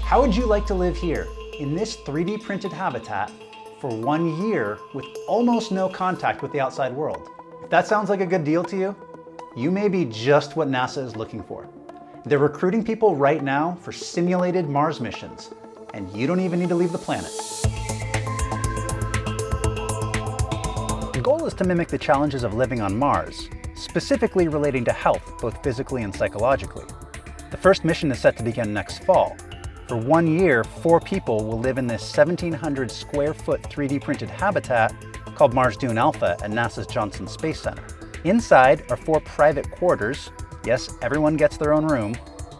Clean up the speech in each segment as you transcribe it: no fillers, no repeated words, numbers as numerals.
How would you like to live here in this 3D printed habitat for 1 year with almost no contact with the outside world? If that sounds like a good deal to you, you may be just what NASA is looking for. They're recruiting people right now for simulated Mars missions, and you don't even need to leave the planet. The goal is to mimic the challenges of living on Mars, specifically relating to health, both physically and psychologically. The first mission is set to begin next fall. For 1 year, 4 people will live in this 1,700 square foot 3D printed habitat called Mars Dune Alpha at NASA's Johnson Space Center. Inside are 4 private quarters. Yes, everyone gets their own room.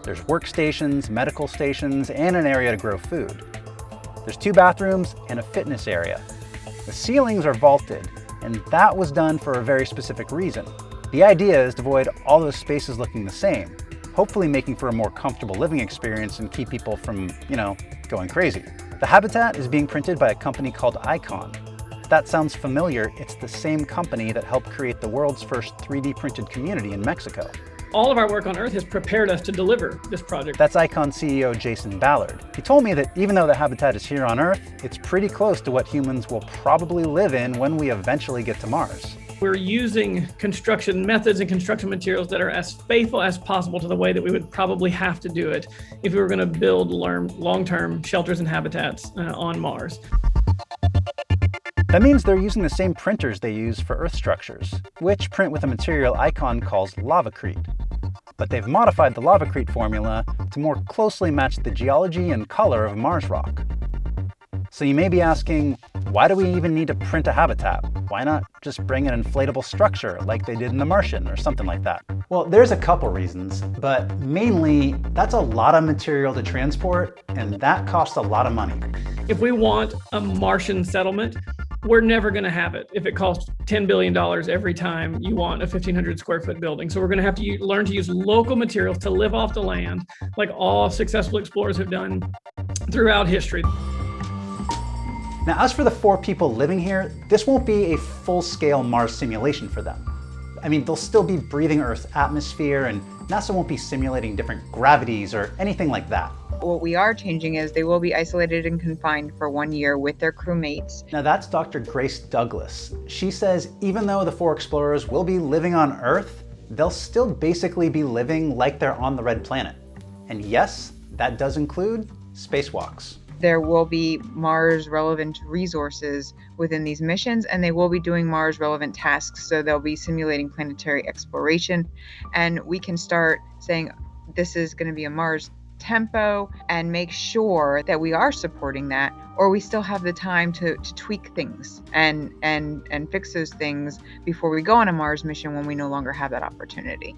There's workstations, medical stations, and an area to grow food. There's 2 bathrooms and a fitness area. The ceilings are vaulted, and that was done for a very specific reason. The idea is to avoid all those spaces looking the same, hopefully making for a more comfortable living experience and keep people from, going crazy. The habitat is being printed by a company called Icon. If that sounds familiar, it's the same company that helped create the world's first 3D printed community in Mexico. All of our work on Earth has prepared us to deliver this project. That's Icon CEO Jason Ballard. He told me that even though the habitat is here on Earth, it's pretty close to what humans will probably live in when we eventually get to Mars. We're using construction methods and construction materials that are as faithful as possible to the way that we would probably have to do it if we were going to build long-term shelters and habitats on Mars. That means they're using the same printers they use for Earth structures, which print with a material Icon calls lavacrete. But they've modified the lavacrete formula to more closely match the geology and color of Mars rock. So you may be asking, why do we even need to print a habitat? Why not just bring an inflatable structure like they did in The Martian or something like that? Well, there's a couple reasons, but mainly that's a lot of material to transport, and that costs a lot of money. If we want a Martian settlement, we're never going to have it if it costs $10 billion every time you want a 1,500 square foot building. So we're going to have to learn to use local materials to live off the land, like all successful explorers have done throughout history. Now, as for the 4 people living here, this won't be a full-scale Mars simulation for them. I mean, they'll still be breathing Earth's atmosphere, and NASA won't be simulating different gravities or anything like that. What we are changing is they will be isolated and confined for 1 year with their crewmates. Now that's Dr. Grace Douglas. She says even though the 4 explorers will be living on Earth, they'll still basically be living like they're on the Red Planet. And yes, that does include spacewalks. There will be Mars-relevant resources within these missions, and they will be doing Mars-relevant tasks. So they'll be simulating planetary exploration, and we can start saying this is going to be a Mars tempo and make sure that we are supporting that, or we still have the time to tweak things and fix those things before we go on a Mars mission when we no longer have that opportunity.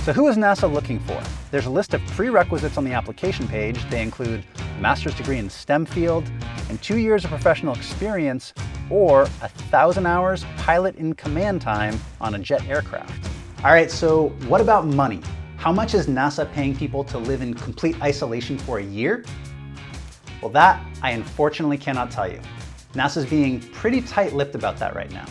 So who is NASA looking for? There's a list of prerequisites on the application page. They include a master's degree in STEM field and 2 years of professional experience or 1,000 hours pilot in command time on a jet aircraft. All right, so what about money? How much is NASA paying people to live in complete isolation for a year? Well, that I unfortunately cannot tell you. NASA's being pretty tight-lipped about that right now.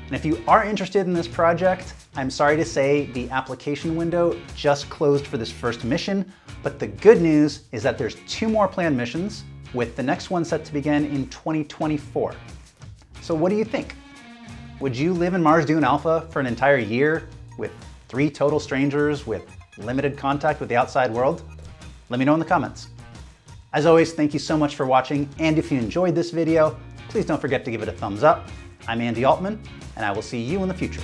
And if you are interested in this project, I'm sorry to say the application window just closed for this first mission, but the good news is that there's 2 more planned missions, with the next one set to begin in 2024. So what do you think? Would you live in Mars Dune Alpha for an entire year with 3 total strangers with limited contact with the outside world? Let me know in the comments. As always, thank you so much for watching, and if you enjoyed this video, please don't forget to give it a thumbs up. I'm Andy Altman, and I will see you in the future.